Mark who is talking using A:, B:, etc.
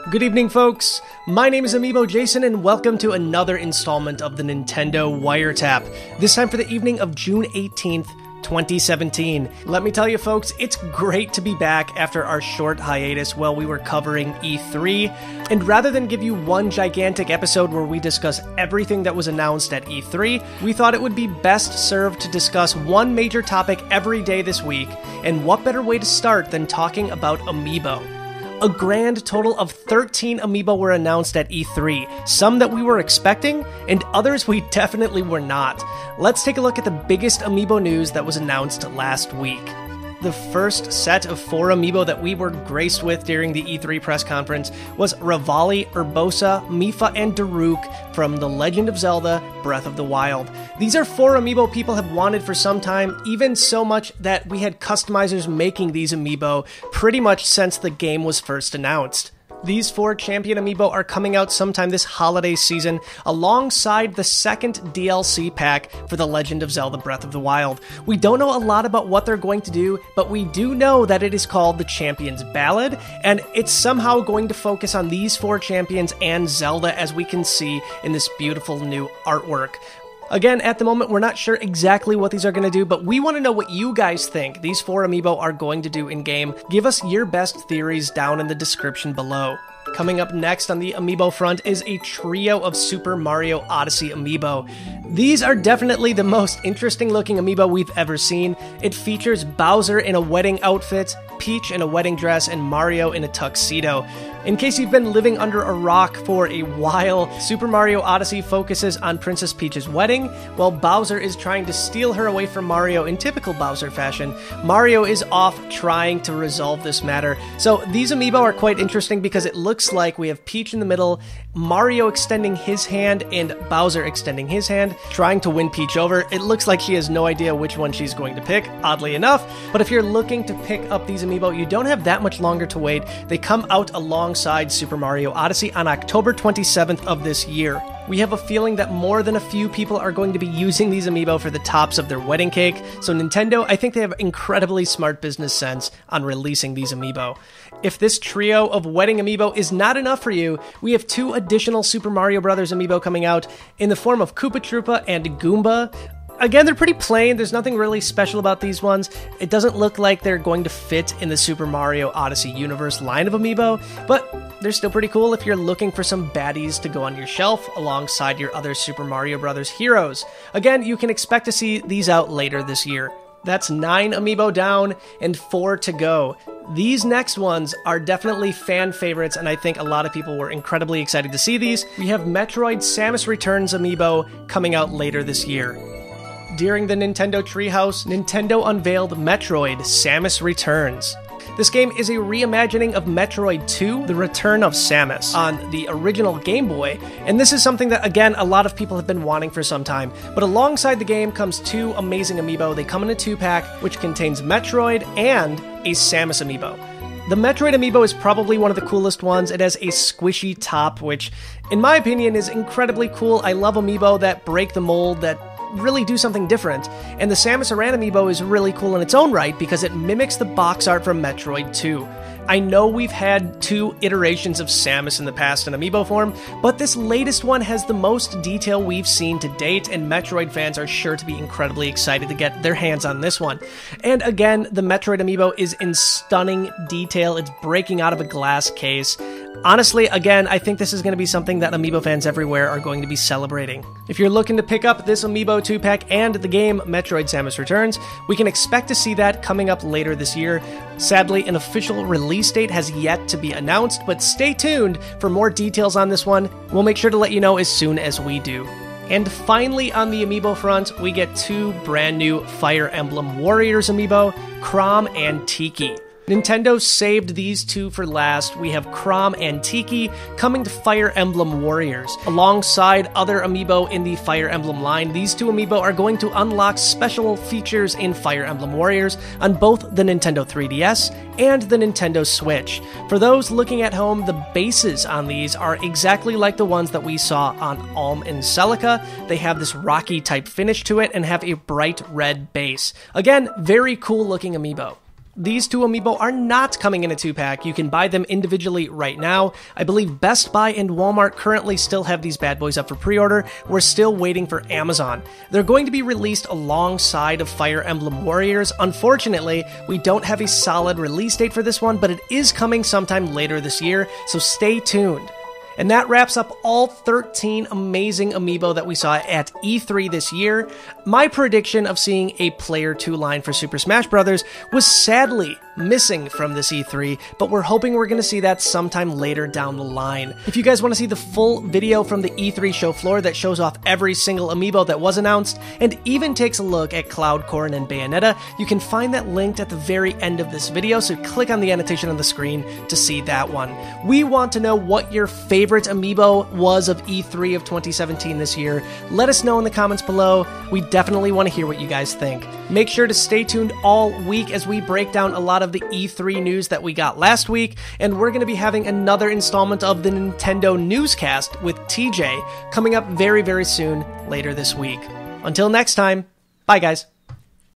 A: Good evening, folks. My name is Amiibo Jason, and welcome to another installment of the Nintendo Wiretap, this time for the evening of June 18th, 2017. Let me tell you, folks, it's great to be back after our short hiatus while we were covering E3, and rather than give you one gigantic episode where we discuss everything that was announced at E3, we thought it would be best served to discuss one major topic every day this week, and what better way to start than talking about Amiibo. A grand total of 13 Amiibo were announced at E3, some that we were expecting, and others we definitely were not. Let's take a look at the biggest Amiibo news that was announced last week. The first set of 4 Amiibo that we were graced with during the E3 press conference was Revali, Urbosa, Mipha, and Daruk from The Legend of Zelda Breath of the Wild. These are 4 Amiibo people have wanted for some time, even so much that we had customizers making these Amiibo pretty much since the game was first announced. These 4 Champion Amiibo are coming out sometime this holiday season, alongside the second DLC pack for The Legend of Zelda Breath of the Wild. We don't know a lot about what they're going to do, but we do know that it is called the Champion's Ballad, and it's somehow going to focus on these 4 champions and Zelda, as we can see in this beautiful new artwork. Again, at the moment, we're not sure exactly what these are going to do, but we want to know what you guys think these 4 Amiibo are going to do in-game. Give us your best theories down in the description below. Coming up next on the Amiibo front is a trio of Super Mario Odyssey Amiibo. These are definitely the most interesting looking Amiibo we've ever seen. It features Bowser in a wedding outfit, Peach in a wedding dress, and Mario in a tuxedo. In case you've been living under a rock for a while, Super Mario Odyssey focuses on Princess Peach's wedding, while Bowser is trying to steal her away from Mario in typical Bowser fashion. Mario is off trying to resolve this matter. So these Amiibo are quite interesting because it looks like we have Peach in the middle, Mario extending his hand, and Bowser extending his hand, trying to win Peach over. It looks like she has no idea which one she's going to pick, oddly enough. But if you're looking to pick up these Amiibo, you don't have that much longer to wait. They come out alongside Super Mario Odyssey on October 27th of this year. We have a feeling that more than a few people are going to be using these Amiibo for the tops of their wedding cake, so Nintendo, I think they have incredibly smart business sense on releasing these Amiibo. If this trio of wedding Amiibo is not enough for you, we have 2 additional Super Mario Bros. Amiibo coming out in the form of Koopa Troopa and Goomba. Again, they're pretty plain. There's nothing really special about these ones. It doesn't look like they're going to fit in the Super Mario Odyssey universe line of Amiibo, but they're still pretty cool if you're looking for some baddies to go on your shelf alongside your other Super Mario Bros. Heroes. Again, you can expect to see these out later this year. That's 9 Amiibo down and 4 to go. These next ones are definitely fan favorites, and I think a lot of people were incredibly excited to see these. We have Metroid Samus Returns Amiibo coming out later this year. During the Nintendo Treehouse, Nintendo unveiled Metroid Samus Returns. This game is a reimagining of Metroid 2, The Return of Samus, on the original Game Boy, and this is something that, again, a lot of people have been wanting for some time. But alongside the game comes 2 amazing Amiibo. They come in a 2-pack, which contains Metroid and a Samus Amiibo. The Metroid Amiibo is probably one of the coolest ones. It has a squishy top, which, in my opinion, is incredibly cool. I love Amiibo that break the mold, that really do something different, and the Samus Aran Amiibo is really cool in its own right because it mimics the box art from Metroid 2. I know we've had 2 iterations of Samus in the past in Amiibo form, but this latest one has the most detail we've seen to date, and Metroid fans are sure to be incredibly excited to get their hands on this one. And again, the Metroid Amiibo is in stunning detail. It's breaking out of a glass case. Honestly, again, I think this is going to be something that Amiibo fans everywhere are going to be celebrating. If you're looking to pick up this Amiibo 2-pack and the game Metroid Samus Returns, we can expect to see that coming up later this year. Sadly, an official release date has yet to be announced, but stay tuned for more details on this one. We'll make sure to let you know as soon as we do. And finally, on the Amiibo front, we get 2 brand new Fire Emblem Warriors Amiibo, Chrom and Tiki. Nintendo saved these 2 for last. We have Chrom and Tiki coming to Fire Emblem Warriors. Alongside other Amiibo in the Fire Emblem line, these 2 Amiibo are going to unlock special features in Fire Emblem Warriors on both the Nintendo 3DS and the Nintendo Switch. For those looking at home, the bases on these are exactly like the ones that we saw on Alm and Celica. They have this rocky type finish to it and have a bright red base. Again, very cool looking Amiibo. these two Amiibo are not coming in a 2-pack. You can buy them individually right now. I believe Best Buy and Walmart currently still have these bad boys up for pre-order. We're still waiting for Amazon. They're going to be released alongside of Fire Emblem Warriors. Unfortunately, we don't have a solid release date for this one, but it is coming sometime later this year, so stay tuned. And that wraps up all 13 amazing Amiibo that we saw at E3 this year. My prediction of seeing a Player 2 line for Super Smash Bros. Was sadly missing from this E3, but we're hoping we're going to see that sometime later down the line. If you guys want to see the full video from the E3 show floor that shows off every single Amiibo that was announced, and even takes a look at Cloud, Corrin, and Bayonetta, you can find that linked at the very end of this video, so click on the annotation on the screen to see that one. We want to know what your favorite Amiibo was of E3 of 2017 this year. Let us know in the comments below. We definitely want to hear what you guys think. Make sure to stay tuned all week as we break down a lot of the E3 news that we got last week, and we're going to be having another installment of the Nintendo Newscast with TJ coming up very, very soon later this week. Until next time, bye guys.